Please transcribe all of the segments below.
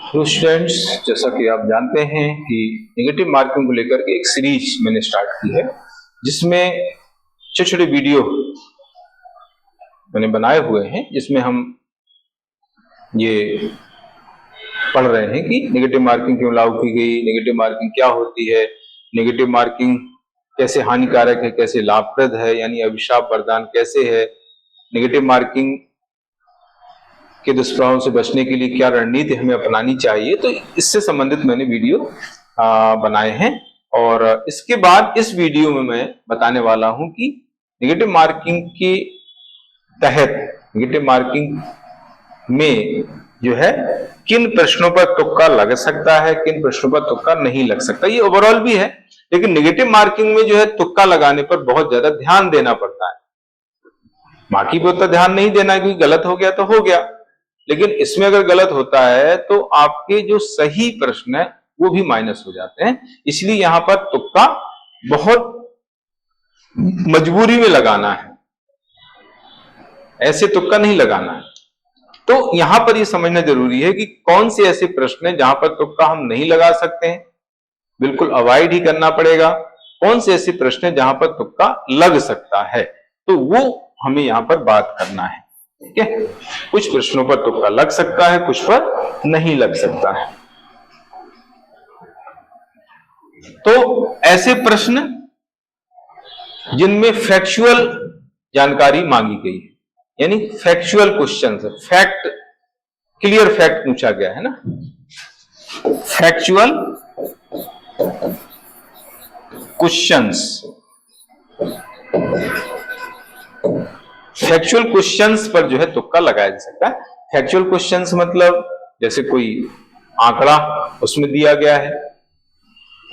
Hello students, जैसा कि आप जानते हैं कि नेगेटिव मार्किंग को लेकर के एक सीरीज मैंने स्टार्ट की है, जिसमें छोटे छोटे वीडियो मैंने बनाए हुए हैं, जिसमें हम ये पढ़ रहे हैं कि नेगेटिव मार्किंग क्यों लागू की गई, नेगेटिव मार्किंग क्या होती है, नेगेटिव मार्किंग कैसे हानिकारक है, कैसे लाभप्रद है, यानी अभिशाप वरदान कैसे है, नेगेटिव मार्किंग के दुष्प्रभाव से बचने के लिए क्या रणनीति हमें अपनानी चाहिए। तो इससे संबंधित मैंने वीडियो बनाए हैं, और इसके बाद इस वीडियो में मैं बताने वाला हूं कि नेगेटिव मार्किंग के तहत नेगेटिव मार्किंग में जो है किन प्रश्नों पर तुक्का लग सकता है, किन प्रश्नों पर तुक्का नहीं लग सकता। ये ओवरऑल भी है, लेकिन नेगेटिव मार्किंग में जो है तुक्का लगाने पर बहुत ज्यादा ध्यान देना पड़ता है। बाकी पे उतना ध्यान नहीं देना, क्योंकि गलत हो गया तो हो गया, लेकिन इसमें अगर गलत होता है तो आपके जो सही प्रश्न है वो भी माइनस हो जाते हैं। इसलिए यहां पर तुक्का बहुत मजबूरी में लगाना है, ऐसे तुक्का नहीं लगाना है। तो यहां पर ये समझना जरूरी है कि कौन से ऐसे प्रश्न हैं जहां पर तुक्का हम नहीं लगा सकते हैं, बिल्कुल अवॉइड ही करना पड़ेगा। कौन से ऐसे प्रश्न हैं जहां पर तुक्का लग सकता है, तो वो हमें यहां पर बात करना है। ठीक है, कुछ प्रश्नों पर तुक्का लग सकता है, कुछ पर नहीं लग सकता है। तो ऐसे प्रश्न जिनमें फैक्चुअल जानकारी मांगी गई है, यानी factual question, fact, clear fact पूछा गया है ना, फैक्चुअल क्वेश्चंस। फैक्चुअल क्वेश्चंस पर जो है तुक्का लगाया जा सकता है। फैक्चुअल क्वेश्चंस मतलब जैसे कोई आंकड़ा उसमें दिया गया है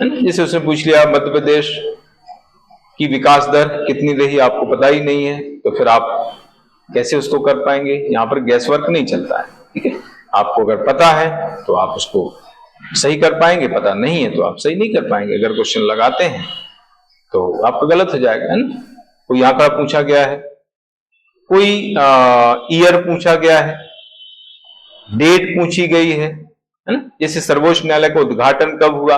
ना, जैसे उसने पूछ लिया मध्य प्रदेश की विकास दर कितनी रही, आपको पता ही नहीं है, तो फिर आप कैसे उसको कर पाएंगे। यहां पर गैस वर्क नहीं चलता है। ठीक है, आपको अगर पता है तो आप उसको सही कर पाएंगे, पता नहीं है तो आप सही नहीं कर पाएंगे। अगर क्वेश्चन लगाते हैं तो आपका गलत हो जाएगा, है ना। कोई आंकड़ा पूछा गया है, कोई ईयर पूछा गया है, डेट पूछी गई है ना, जैसे सर्वोच्च न्यायालय का उद्घाटन कब हुआ,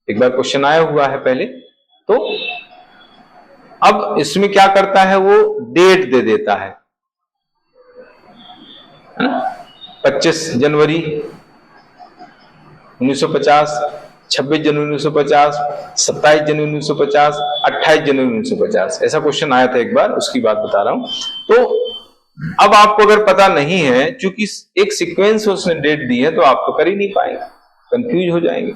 एक बार क्वेश्चन आया हुआ है पहले। तो अब इसमें क्या करता है, वो डेट दे देता है ना, 25 जनवरी 1950, 26 जनवरी 1950, 27 जनवरी 1950, 28 जनवरी 1950, ऐसा क्वेश्चन आया था एक बार, उसकी बात बता रहा हूं। तो अब आपको अगर पता नहीं है, चूंकि एक सीक्वेंस उसने डेट दी है, तो आप तो कर ही नहीं पाएंगे, कंफ्यूज हो जाएंगे।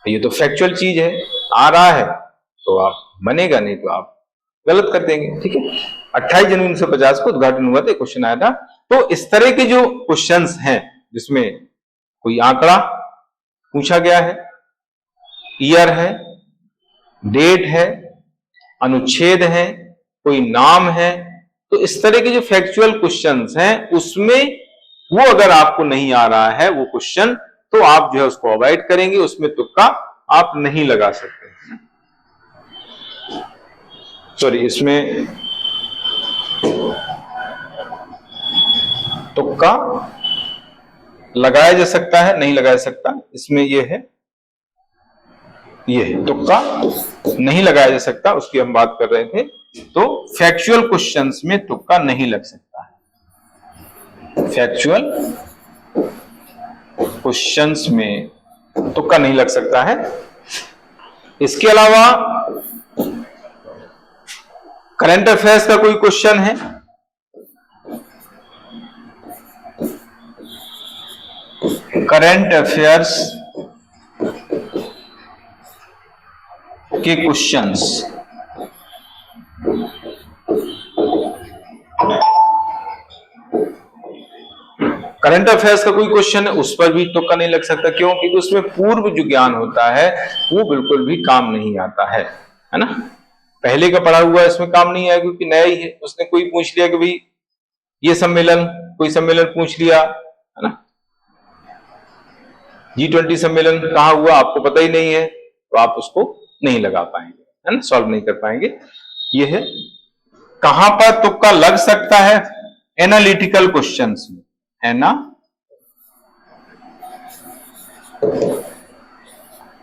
ये तो फैक्चुअल चीज है, आ रहा है तो आप बनेगा, नहीं तो आप गलत कर देंगे। ठीक है, 28 जनवरी 1950 को उद्घाटन हुआ था, क्वेश्चन आया था। तो इस तरह के जो क्वेश्चंस हैं जिसमें कोई आंकड़ा पूछा गया है, ईयर है, डेट है, अनुच्छेद है, कोई नाम है, तो इस तरह के जो फैक्चुअल क्वेश्चंस हैं उसमें वो अगर आपको नहीं आ रहा है वो क्वेश्चन, तो आप जो है उसको अवॉइड करेंगे, उसमें तुक्का आप नहीं लगा सकते। सॉरी, इसमें तुक्का लगाया जा सकता है, नहीं लगाया जा सकता, इसमें ये है तुक्का नहीं लगाया जा सकता, उसकी हम बात कर रहे थे। तो फैक्चुअल क्वेश्चंस में तुक्का नहीं लग सकता है, फैक्चुअल क्वेश्चंस में तुक्का नहीं लग सकता है। इसके अलावा करंट अफेयर्स का कोई क्वेश्चन है, करंट अफेयर्स के क्वेश्चंस, करंट अफेयर्स का कोई क्वेश्चन है, उस पर भी तुक्का नहीं लग सकता। क्यों? क्योंकि उसमें पूर्व जो ज्ञान होता है वो बिल्कुल भी काम नहीं आता है ना। पहले का पढ़ा हुआ इसमें काम नहीं आया, क्योंकि नया ही है। उसने कोई पूछ लिया कि भाई ये सम्मेलन, कोई सम्मेलन पूछ लिया है ना, G20 सम्मेलन कहां हुआ, आपको पता ही नहीं है, तो आप उसको नहीं लगा पाएंगे, है ना, सॉल्व नहीं कर पाएंगे। ये है कहां पर तुक्का लग सकता है, एनालिटिकल क्वेश्चंस में,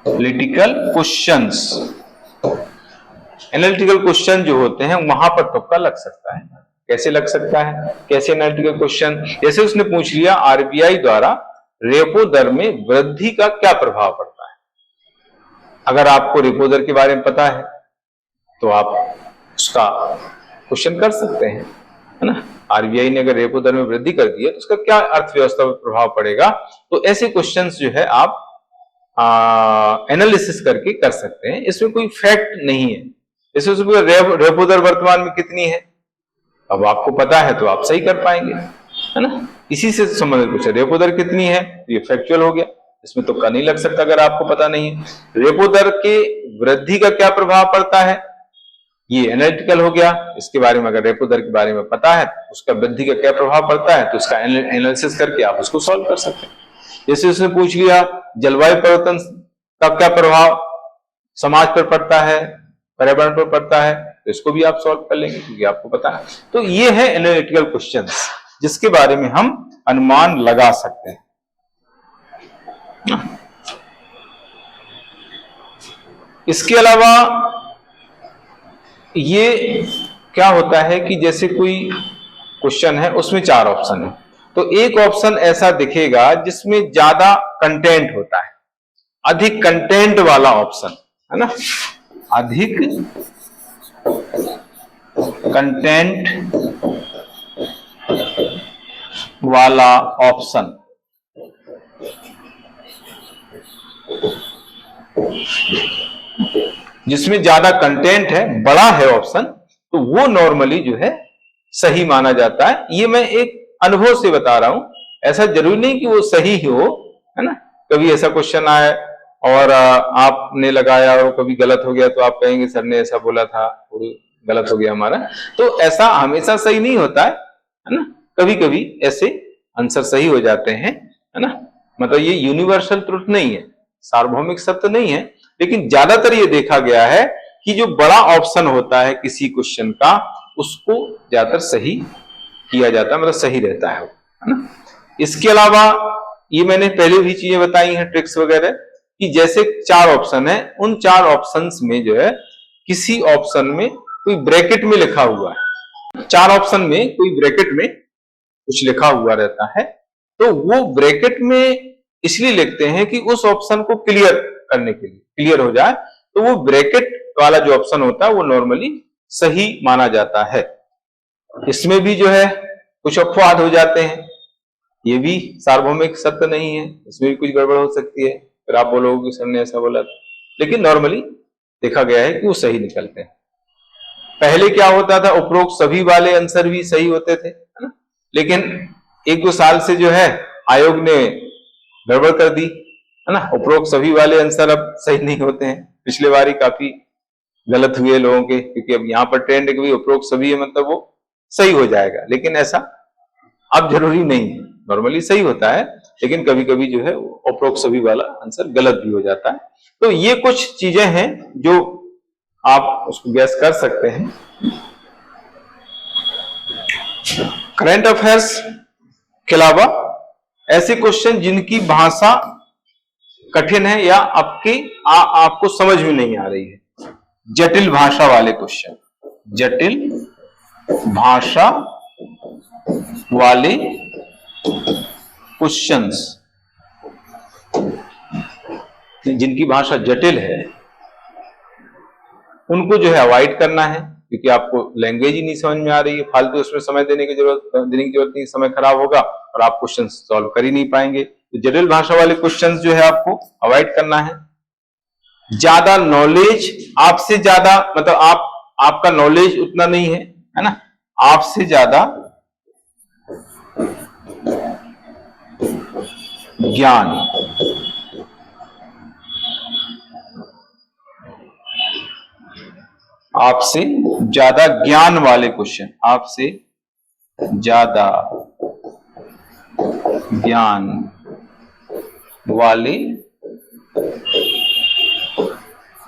एनालिटिकल क्वेश्चंस, एनालिटिकल क्वेश्चन जो होते हैं वहां पर तुक्का लग सकता है। कैसे लग सकता है? कैसे एनालिटिकल क्वेश्चन? जैसे उसने पूछ लिया आरबीआई द्वारा रेपो दर में वृद्धि का क्या प्रभाव पड़ता है। अगर आपको रेपो दर के बारे में पता है तो आप उसका क्वेश्चन कर सकते हैं, है ना। आरबीआई ने अगर रेपो दर में वृद्धि कर दी है तो उसका क्या अर्थव्यवस्था पर प्रभाव पड़ेगा। तो ऐसे क्वेश्चंस जो है आप एनालिसिस करके कर सकते हैं। इसमें कोई फैक्ट नहीं है। जैसे उसमें रेपो दर वर्तमान में कितनी है, अब आपको पता है तो आप सही कर पाएंगे, है ना। इसी से संबंधित पूछा रेपो दर कितनी है, ये फैक्चुअल हो गया, इसमें तुक्का नहीं लग सकता अगर आपको पता नहीं है। रेपो दर के वृद्धि का क्या प्रभाव पड़ता है, ये एनालिटिकल हो गया। इसके बारे में अगर रेपो दर के बारे में पता है उसका वृद्धि का क्या प्रभाव पड़ता है तो उसका एनालिसिस करके आप उसको सॉल्व कर सकते हैं। जैसे उसने पूछ लिया जलवायु परिवर्तन का क्या प्रभाव समाज पर पड़ता है, पर्यावरण पर पड़ता है, तो इसको भी आप सॉल्व कर लेंगे क्योंकि आपको पता है। तो ये है एनालिटिकल क्वेश्चंस जिसके बारे में हम अनुमान लगा सकते हैं। इसके अलावा ये क्या होता है कि जैसे कोई क्वेश्चन है उसमें 4 ऑप्शन है, तो एक ऑप्शन ऐसा दिखेगा जिसमें ज्यादा कंटेंट होता है, अधिक कंटेंट वाला ऑप्शन, है ना, अधिक कंटेंट वाला ऑप्शन। जिसमें ज्यादा कंटेंट है, बड़ा है ऑप्शन, तो वो नॉर्मली जो है सही माना जाता है। ये मैं एक अनुभव से बता रहा हूं, ऐसा जरूरी नहीं कि वो सही ही हो, है ना। कभी ऐसा क्वेश्चन आए और आपने लगाया और कभी गलत हो गया तो आप कहेंगे सर ने ऐसा बोला था, गलत हो गया हमारा। तो ऐसा हमेशा सही नहीं होता है ना। कभी कभी ऐसे आंसर सही हो जाते हैं, है ना। मतलब ये यूनिवर्सल ट्रुथ नहीं है, सार्वभौमिक सत्य नहीं है, लेकिन ज्यादातर ये देखा गया है कि जो बड़ा ऑप्शन होता है किसी क्वेश्चन का उसको ज्यादातर सही किया जाता है, मतलब सही रहता है ना। इसके अलावा ये मैंने पहले भी चीजें बताई हैं, ट्रिक्स वगैरह, कि जैसे 4 ऑप्शन है, उन 4 ऑप्शंस में जो है किसी ऑप्शन में कोई ब्रैकेट में लिखा हुआ है, 4 ऑप्शन में कोई ब्रैकेट में कुछ लिखा हुआ रहता है, तो वो ब्रैकेट में इसलिए लिखते हैं कि उस ऑप्शन को क्लियर करने के लिए, क्लियर हो जाए, तो वो ब्रैकेट वाला जो ऑप्शन होता है वो नॉर्मली सही माना जाता है। इसमें भी जो है कुछ अपवाद हो जाते हैं, ये भी सार्वभौमिक सत्य नहीं है, इसमें भी कुछ गड़बड़ हो सकती है, फिर आप बोलोगे कि सर ने ऐसा बोला, लेकिन नॉर्मली देखा गया है कि वो सही निकलते हैं। पहले क्या होता था, उपरोक्त सभी वाले आंसर भी सही होते थे, है ना, लेकिन 1-2 साल से जो है आयोग ने गड़बड़ कर दी, है ना। उपरोक्त सभी वाले आंसर अब सही नहीं होते हैं, पिछले बार ही काफी गलत हुए लोगों के, क्योंकि अब यहाँ पर ट्रेंड है कि उपरोक्त सभी है मतलब वो सही हो जाएगा, लेकिन ऐसा अब जरूरी नहीं है, नॉर्मली सही होता है, लेकिन कभी कभी जो है उपरोक्त सभी वाला आंसर गलत भी हो जाता है। तो ये कुछ चीजें हैं जो आप उसको गैस कर सकते हैं। करंट अफेयर्स के अलावा ऐसे क्वेश्चन जिनकी भाषा कठिन है या आपको समझ में नहीं आ रही है, जटिल भाषा वाले क्वेश्चन, जटिल भाषा वाले क्वेश्चंस, जिनकी भाषा जटिल है उनको जो है अवॉइड करना है, क्योंकि आपको लैंग्वेज ही नहीं समझ में आ रही है, फालतू उसमें समय देने की जरूरत नहीं, समय खराब होगा और आप क्वेश्चन सॉल्व कर ही नहीं पाएंगे। तो जटिल भाषा वाले क्वेश्चंस जो है आपको अवॉइड करना है। ज्यादा नॉलेज, आपसे ज्यादा, मतलब आपका नॉलेज उतना नहीं है ना, आपसे ज्यादा ज्ञान, आपसे ज्यादा ज्ञान वाले क्वेश्चन, आपसे ज्यादा ज्ञान वाले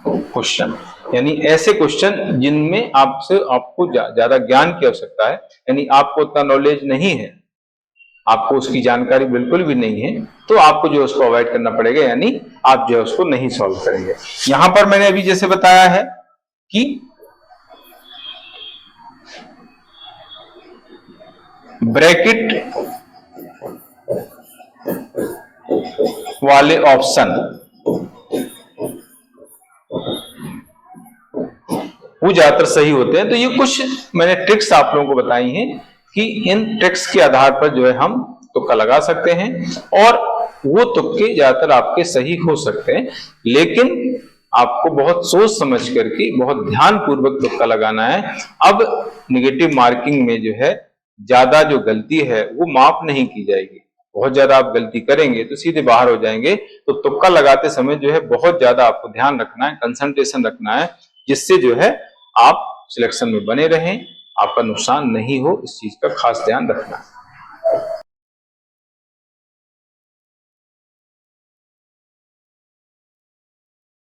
क्वेश्चन, यानी ऐसे क्वेश्चन जिनमें आपको ज्यादा ज्ञान की आवश्यकता है, यानी आपको उतना नॉलेज नहीं है, आपको उसकी जानकारी बिल्कुल भी नहीं है, तो आपको जो है उसको अवॉइड करना पड़ेगा, यानी आप जो है उसको नहीं सॉल्व करेंगे। यहां पर मैंने अभी जैसे बताया है कि ब्रैकेट वाले ऑप्शन वो ज्यादातर सही होते हैं। तो ये कुछ मैंने ट्रिक्स आप लोगों को बताई हैं कि इन ट्रिक्स के आधार पर जो है हम तुक्का लगा सकते हैं, और वो तुक्के ज्यादातर आपके सही हो सकते हैं, लेकिन आपको बहुत सोच समझ करके बहुत ध्यान पूर्वक तुक्का लगाना है। अब निगेटिव मार्किंग में जो है ज्यादा जो गलती है वो माफ नहीं की जाएगी। बहुत ज्यादा आप गलती करेंगे तो सीधे बाहर हो जाएंगे। तो तुक्का लगाते समय जो है बहुत ज्यादा आपको ध्यान रखना है, कंसंट्रेशन रखना है, जिससे जो है आप सिलेक्शन में बने रहें, आपका नुकसान नहीं हो, इस चीज का खास ध्यान रखना है।